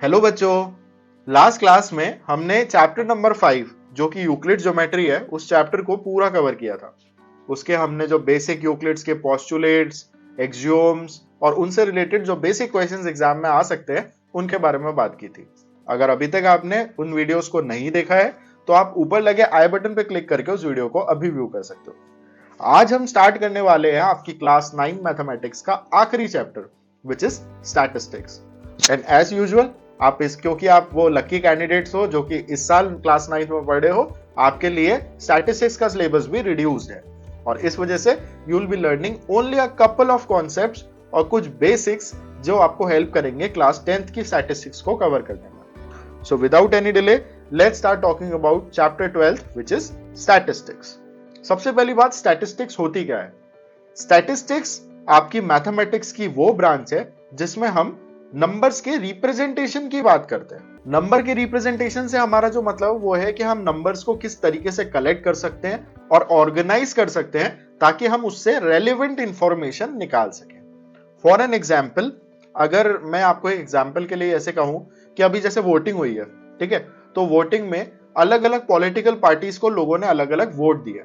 Hello बच्चों, last class में हमने चैप्टर नंबर 5 जो कि यूक्लिड ज्योमेट्री है उस चैप्टर को पूरा कवर किया था। उसके हमने जो बेसिक यूक्लिड्स के पोस्टुलेट्स, एक्सियोम्स और उनसे रिलेटेड जो बेसिक क्वेश्चंस एग्जाम में आ सकते हैं उनके बारे में बात की थी। अगर अभी तक आपने उन वीडियोस को नहीं देखा है तो आप ऊपर लगे आई बटन पे क्लिक करके उस वीडियो को अभी व्यू कर सकते हो। आज हम स्टार्ट करने वाले हैं आपकी क्लास 9 मैथमेटिक्स का आखिरी chapter which is statistics. And as usual आप क्योंकि आप वो लकी कैंडिडेट्स हो जो कि इस साल क्लास 9 में पढ़े हो, आपके लिए स्टैटिस्टिक्स का सिलेबस भी रिड्यूस्ड है और इस वजह से you will be learning only a couple of concepts और कुछ बेसिक्स जो आपको हेल्प करेंगे क्लास 10th की स्टैटिस्टिक्स को कवर करने में। So without any delay let's start talking about chapter 12 which is statistics. सबसे पहली बात, स्टैटिस्टिक्स होती क्या है? स्टैटिस्टिक्स आपकी मैथमेटिक्स की वो ब्रांच है जिसमें हम नंबर्स के रिप्रेजेंटेशन की बात करते हैं। नंबर के रिप्रेजेंटेशन से हमारा जो मतलब वो है कि हम नंबर्स को किस तरीके से कलेक्ट कर सकते हैं और ऑर्गेनाइज कर सकते हैं ताकि हम उससे रेलेवेंट इंफॉर्मेशन निकाल सकें। फॉर एन एग्जाम्पल, अगर मैं आपको एक एग्जाम्पल के लिए ऐसे कहूं कि अभी जैसे वोटिंग हुई है, ठीक है, तो वोटिंग में अलग अलग पॉलिटिकल पार्टीज को लोगों ने अलग अलग वोट दिए।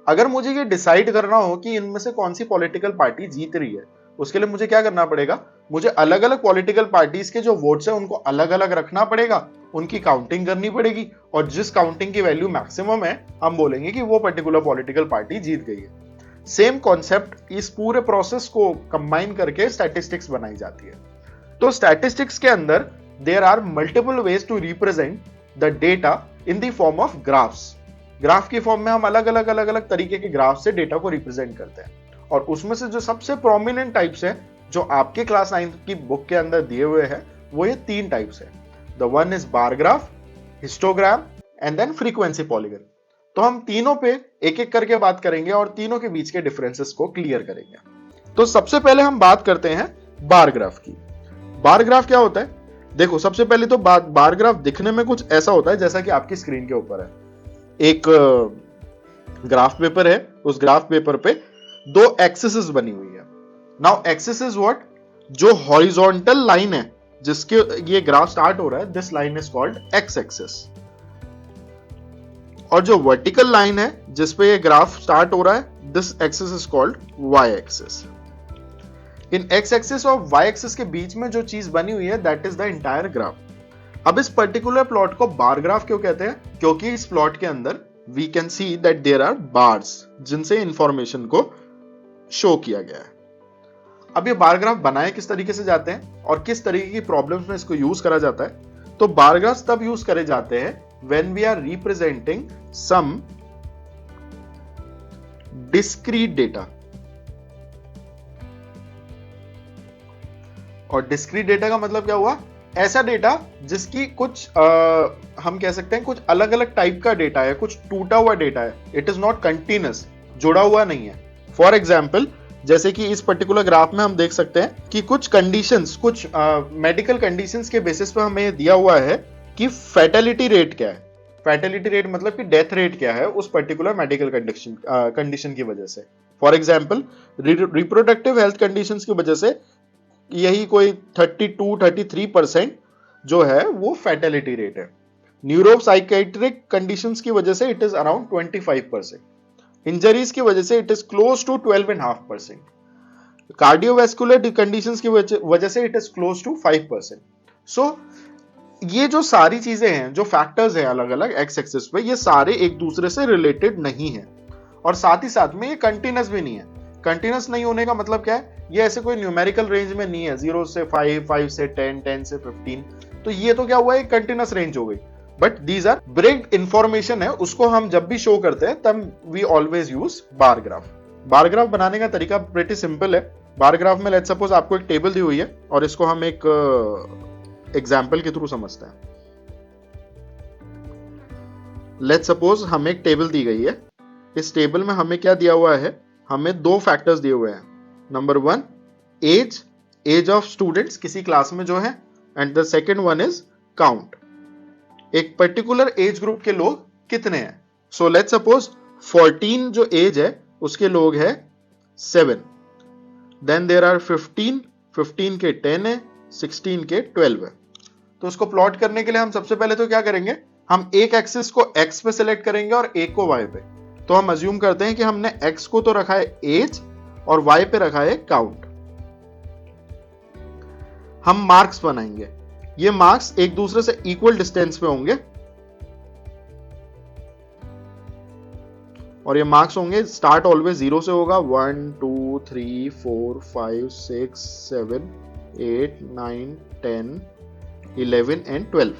अगर मुझे ये डिसाइड करना हो कि इनमें से कौन सी पॉलिटिकल पार्टी जीत रही है, उसके लिए मुझे क्या करना पड़ेगा? मुझे अलग अलग पॉलिटिकल पार्टीज के जो वोट्स हैं उनको अलग अलग रखना पड़ेगा, उनकी काउंटिंग करनी पड़ेगी और जिस काउंटिंग की वैल्यू मैक्सिमम है हम बोलेंगे कि वो पर्टिकुलर पॉलिटिकल पार्टी जीत गई है। सेम कॉन्सेप्ट इस पूरे प्रोसेस को कंबाइन करके स्टैटिस्टिक्स बनाई जाती है। तो स्टैटिस्टिक्स के अंदर there are multiple ways to represent the data in the form of graphs. Graph की फॉर्म में हम अलग अलग तरीके के ग्राफ से डेटा को रिप्रेजेंट करते हैं और उसमें से जो सबसे प्रोमिनेंट टाइप्स है जो आपके क्लास 9 की बुक के अंदर दिए हुए हैं वो ये 3 टाइप्स है। The one is bar graph, histogram and then frequency polygon. तो हम तीनों पे एक एक करके बात करेंगे और तीनों के बीच के डिफरेंसेस को क्लियर करेंगे। तो सबसे पहले हम बात करते हैं बार ग्राफ की। बार ग्राफ क्या होता है? देखो, सबसे पहले तो बार ग्राफ दिखने में कुछ ऐसा होता है जैसा कि आपकी स्क्रीन के ऊपर है। एक ग्राफ पेपर है, उस ग्राफ पेपर पे 2 एक्सिस बनी हुई है। Now axis is what? जो हॉरिजॉन्टल लाइन है जिसके ये ग्राफ स्टार्ट हो रहा है, this line is called x axis. और जो वर्टिकल लाइन है जिस पे ये ग्राफ स्टार्ट हो रहा है, this axis is called Y axis. इन एक्स एक्सिस और वाई एक्सिस के बीच में जो चीज बनी हुई है that is the entire graph. अब इस पर्टिकुलर प्लॉट को बार ग्राफ क्यों कहते हैं? क्योंकि इस प्लॉट के अंदर we can see that there are bars जिनसे इंफॉर्मेशन को शो किया गया है। अब ये बार ग्राफ बनाए किस तरीके से जाते हैं और किस तरीके की प्रॉब्लम्स में इसको यूज करा जाता है? तो बार ग्राफ तब यूज करे जाते हैं when we are representing some discrete data. और डिस्क्रीट डेटा का मतलब क्या हुआ? ऐसा डेटा जिसकी कुछ हम कह सकते हैं कुछ अलग अलग टाइप का डेटा है, कुछ टूटा हुआ डेटा है। इट इज नॉट कंटिन्यूअस, जुड़ा हुआ नहीं है। फॉर एग्जाम्पल, जैसे कि इस पर्टिकुलर ग्राफ में हम देख सकते हैं कि कुछ कंडीशंस, कुछ मेडिकल कंडीशंस के बेसिस पे हमें दिया हुआ है कि फैटेलिटी रेट क्या है। फैटेलिटी रेट मतलब कि डेथ रेट क्या है उस पर्टिकुलर मेडिकल कंडीशन की वजह से। For example, reproductive health conditions की वजह से यही कोई 32-33% जो है वो फैटेलिटी रेट है। न्यूरोसाइकेट्रिक कंडीशंस की वजह से इट इज अराउंड 25%। इंजरीज की वजह से it is close to 12.5%। Cardiovascular conditions की वजह से it is close to 5%। So ये जो सारी चीजें हैं, जो फैक्टर्स हैं अलग अलग एक्स एक्सिस पे, ये सारे एक दूसरे से रिलेटेड नहीं है और साथ ही साथ में ये कंटिन्यूअस भी नहीं है। कंटिन्यूअस नहीं होने का मतलब क्या है? ये ऐसे कोई न्यूमेरिकल रेंज में नहीं है, 0 से 5, 5 से 10, 10 से 15। तो ये तो क्या हुआ, एक कंटिन्यूअस रेंज हो गई। But these are breaked information है, उसको हम जब भी शो करते हैं तब we always use bar graph. Bar graph बनाने का तरीका प्रीटी सिंपल है। बार ग्राफ में लेट्स सपोज आपको एक टेबल दी हुई है और इसको हम एक एग्जाम्पल के थ्रू समझते हैं। लेट्स सपोज हमें एक टेबल दी गई है। इस टेबल में हमें क्या दिया हुआ है? हमें 2 फैक्टर्स दिए हुए हैं। नंबर 1 एज ऑफ स्टूडेंट्स किसी क्लास में जो है, and the second one is count, एक पर्टिकुलर एज ग्रुप के लोग कितने हैं। सो लेट्स सपोज 14 जो एज है उसके लोग है 7, देन देयर आर 15 के 10 है, 16 के 12 है। तो उसको प्लॉट करने के लिए हम सबसे पहले तो क्या करेंगे, हम एक एक्सिस को x पे सिलेक्ट करेंगे और एक को y पे। तो हम अज्यूम करते हैं कि हमने x को तो रखा है एज और y पे रखा है काउंट। हम मार्क्स बनाएंगे, ये मार्क्स एक दूसरे से इक्वल डिस्टेंस पे होंगे और ये मार्क्स होंगे, स्टार्ट ऑलवेज 0 से होगा, 1 2 3 4 5 6 7 8 9 10 11 एंड 12।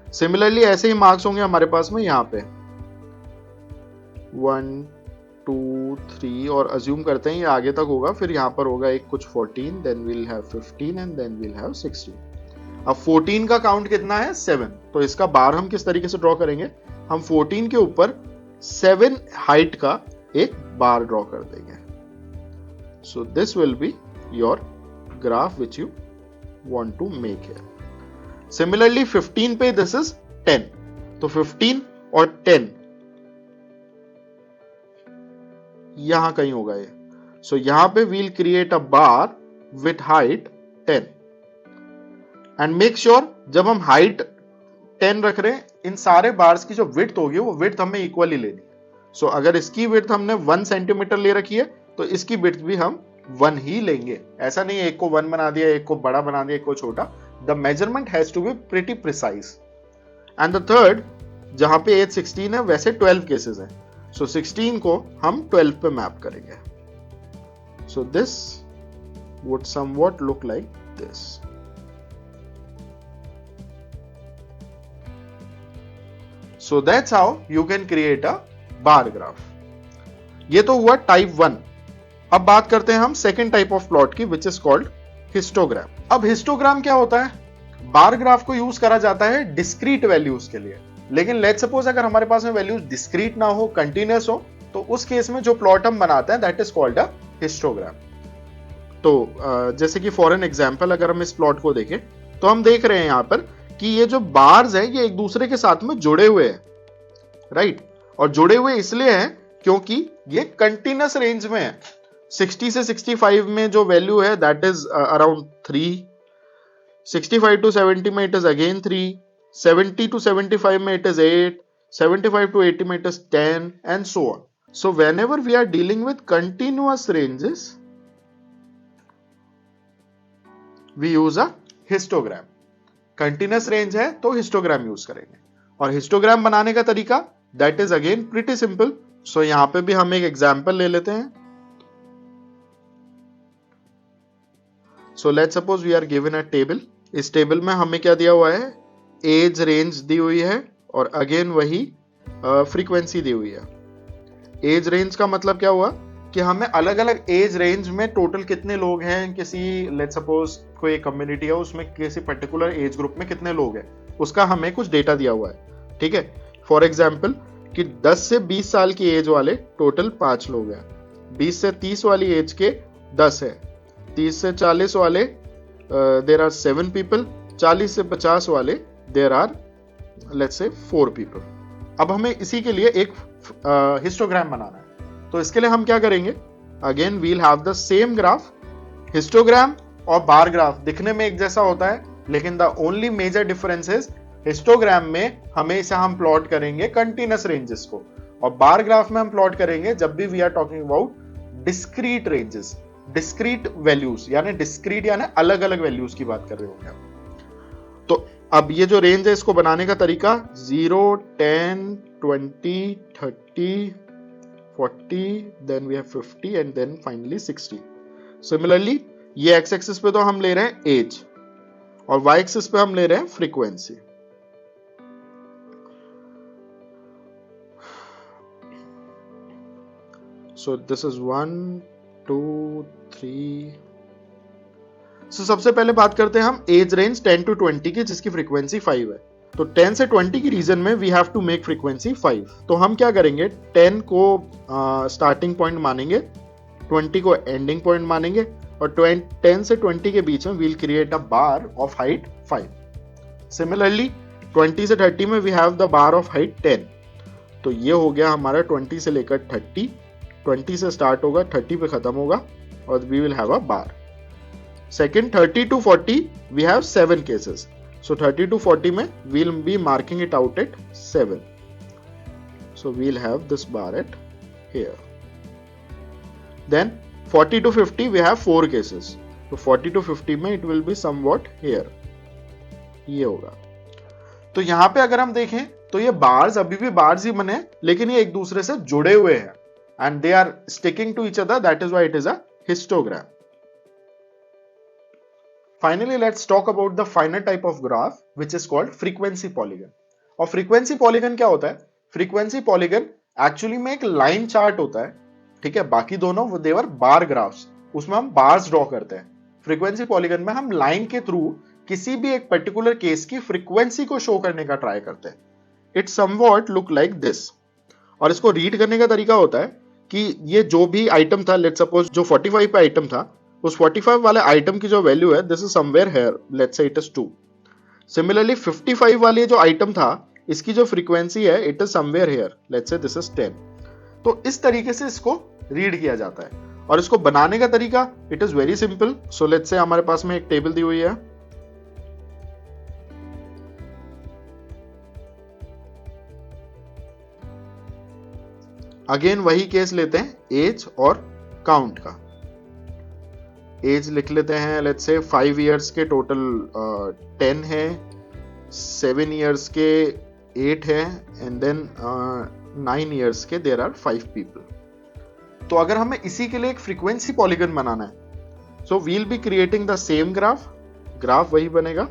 सिमिलरली ऐसे ही मार्क्स होंगे हमारे पास में यहाँ पे 1 2 3 और अज्यूम करते हैं ये आगे तक होगा, फिर यहाँ पर होगा एक कुछ 14, then we'll have 15 and then we'll have 16। अब 14 का काउंट कितना है 7, तो इसका बार हम किस तरीके से ड्रॉ करेंगे, हम 14 के ऊपर 7 हाइट का एक बार ड्रॉ कर देंगे। So this will be your graph which you want to make here. Similarly 15 पे दिस इज 10, तो 15 और 10 यहां कहीं होगा ये। सो यहां पे we'll create a bar with height 10 and make sure जब हम हाइट 10 रख रहे हैं, इन सारे बार्स की जो विड्थ होगी वो विड्थ हमें इक्वली लेनी है। सो अगर इसकी विड्थ हमने 1 सेंटीमीटर ले रखी है तो इसकी विड्थ भी हम 1 ही लेंगे। ऐसा नहीं है एक को 1 बना दिया, एक को बड़ा बना दिया, एक को छोटा। The measurement has to be pretty precise. And the third, जहां पे एज 16 है वैसे 12 केसेस हैं, सो 16 को हम 12 पे मैप करेंगे। So this would somewhat look like this. So that's how you can create a bar graph. ये तो हुआ टाइप 1। अब बात करते हैं हम सेकेंड टाइप ऑफ प्लॉट की, विच इज कॉल्ड हिस्टोग्राम। अब हिस्टोग्राम क्या होता है, बार ग्राफ को यूज करा जाता है डिस्क्रीट वैल्यूज के लिए, लेकिन लेट्स सपोज अगर हमारे पास में वैल्यूज डिस्क्रीट ना हो, कंटिन्यूअस हो, तो उस केस में जो प्लॉट हम बनाते हैं that is called a histogram. तो जैसे कि फॉर एन एग्जांपल अगर हम इस प्लॉट को देखें तो हम देख रहे हैं यहां पर कि ये जो बार्स हैं ये एक दूसरे के साथ में जुड़े हुए हैं, राइट। और जुड़े हुए इसलिए हैं क्योंकि ये कंटिन्यूअस रेंज में है। 60 से 65 में जो वैल्यू है दैट इज अराउंड 3, 65 टू 70 में इट इज अगेन 3, 70 टू 75 में इट इज 8, 75 टू 80 में it is 10 and so on. So whenever we are dealing with continuous ranges we use a histogram. Continuous range है तो histogram use करेंगे। और histogram बनाने का तरीका that is again pretty simple. So यहां पे भी हम एक एग्जांपल ले लेते हैं। So let's suppose we are given a table. इस टेबल में हमें क्या दिया हुआ है, एज रेंज दी हुई है और अगेन वही फ्रीक्वेंसी दी हुई है। एज रेंज का मतलब क्या हुआ कि हमें अलग अलग एज रेंज में टोटल कितने लोग हैं, किसी लेट्स सपोज कोई कम्युनिटी है उसमें किसी पर्टिकुलर एज ग्रुप में कितने लोग हैं, उसका हमें कुछ डेटा दिया हुआ है, ठीक है। फॉर एग्जांपल कि 10 से 20 साल की एज वाले टोटल 5 लोग हैं, 20 से 30 वाली एज के 10 है, 30 से 40 वाले देयर आर 7 पीपल, 40 से 50 वाले there are let's say 4 people. अब हमें इसी के लिए एक हिस्टोग्राम बनाना है, तो इसके लिए हम क्या करेंगे, again we'll have the same graph. Histogram और बार ग्राफ दिखने में एक जैसा होता है, लेकिन the only major difference is histogram में हमेशा हम प्लॉट करेंगे कंटिन्यूअस रेंजेस को, और बार ग्राफ में हम प्लॉट करेंगे जब भी we are talking about discrete ranges, discrete values, यानी डिस्क्रीट यानी अलग अलग वैल्यूज की बात कर रहे होंगे आप। तो अब ये जो रेंज है इसको बनाने का तरीका 0, 10, 20, 30, 40, then we have 50 and then finally 60. Similarly, ये x एक्सिस पे तो हम ले रहे हैं एज और y एक्सिस पे हम ले रहे हैं frequency. So this is 1, 2, 3. So सबसे पहले बात करते हैं हम एज रेंज 10 to 20 की, जिसकी फ्रीक्वेंसी 5 है। तो 10 से 20 की रीजन में we have to make frequency 5। तो हम क्या करेंगे, 10 को स्टार्टिंग पॉइंट मानेंगे, 20 को एंडिंग पॉइंट मानेंगे और 10 से 20 के बीच में we'll create a bar of height 5। Similarly 20 से 30 में we have the bar of height 10। तो ये हो गया हमारा 20 से लेकर 30, 20 से स्टार्ट होगा 30 पे खत्म होगा और we will have a bar. Second 30 to 40 we have 7 cases. So 30 to 40 में we'll be marking it out at 7. So we'll have this bar at here. Then 40 to 50 we have 4 cases. So 40 to 50 में it will be somewhat here. ये होगा. तो यहाँ पे अगर हम देखें तो ये बार्स अभी भी बार्स ही बने, लेकिन ये एक दूसरे से जुड़े हुए हैं and they are sticking to each other. That is why it is a histogram. Finally, let's talk about the final type of graph which is called frequency polygon. और frequency polygon क्या होता है? Frequency polygon actually में एक line chart होता है, ठीक है. बाकी दोनों they were bar graphs, उसमें हम bars draw करते हैं. Frequency polygon में हम line के थ्रू किसी भी एक पर्टिकुलर केस की फ्रीक्वेंसी को शो करने का ट्राई करते हैं. It somewhat look like this. और इसको रीड करने का तरीका होता है कि ये जो भी आइटम था, लेट्स सपोज जो 45 पे आइटम था, उस 45 वाले आइटम की जो वैल्यू है this is somewhere here, let's say it is 2. Similarly 55 वाले जो आइटम था इसकी जो फ्रीक्वेंसी है it is somewhere here, let's say this is 10. तो इस तरीके से इसको रीड किया जाता है. और इसको बनाने का तरीका it is very simple. So let's say हमारे पास में एक टेबल दी हुई है. अगेन वही केस लेते हैं एज और काउंट का. एज लिख लेते हैं, लेट्स से 5 इयर्स के टोटल 10 है, 7 इयर्स के 8 है, एंड देन 9 इयर्स के देयर आर 5 पीपल. तो अगर हमें इसी के लिए एक फ्रीक्वेंसी पॉलीगन बनाना है, so we'll be creating the same graph वही बनेगा.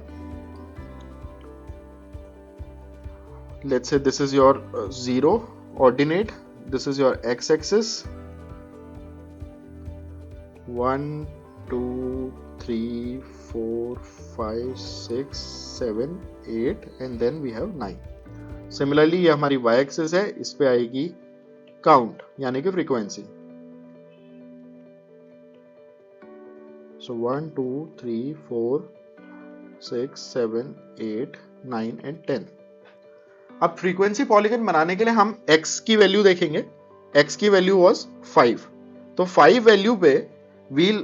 Let's say this is your 0 ordinate, this is your x-axis. 1 2 3 4 5 6 7 8 and then we have 9. Similarly ये हमारी y-axis है, इस पे आएगी count यानी कि frequency. So 1 2 3 4 6 7 8 9 and 10. अब फ्रीक्वेंसी पॉलीगन बनाने के लिए हम x की वैल्यू देखेंगे. x की वैल्यू वाज 5. तो 5 वैल्यू पे we'll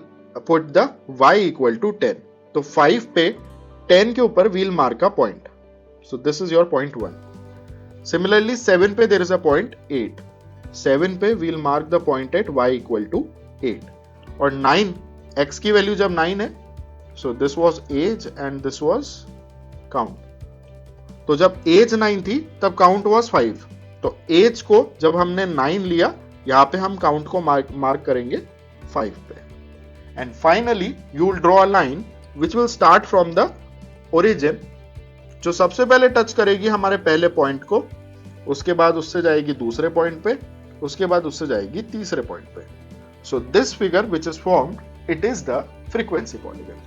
put the y equal to 10. तो 5 पे 10 के ऊपर we'll mark a point. So this is your point 1. Similarly 7 पे देयर इज अ पॉइंट 8. 7 पे we'll mark the point at y equal to 8. और 9 x की वैल्यू जब 9 है, so this was age and this was count. तो जब as 9 थी तब काउंट वाज 5. तो एज को जब हमने 9 लिया, यहां पे हम काउंट को मार्क करेंगे 5 पे. And finally you will draw a line which will start from the origin, जो सबसे पहले टच करेगी हमारे पहले पॉइंट को, उसके बाद उससे जाएगी दूसरे पॉइंट पे, उसके बाद उससे जाएगी तीसरे पॉइंट पे. So this figure which is formed it is the frequency polygon.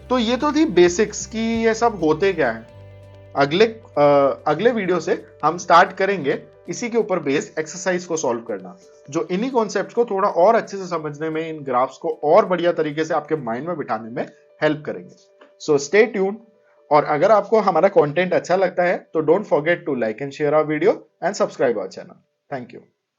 तो ये तो थी बेसिक्स की ये सब होते क्या है. अगले वीडियो से हम स्टार्ट करेंगे इसी के ऊपर बेस्ड एक्सरसाइज को सॉल्व करना, जो इन्हीं कॉन्सेप्ट्स को थोड़ा और अच्छे से समझने में, इन ग्राफ्स को और बढ़िया तरीके से आपके माइंड में बिठाने में हेल्प करेंगे. So stay tuned. और अगर आपको हमारा कंटेंट अच्छा लगता है तो don't forget to like and share our video and subscribe our channel. Thank you.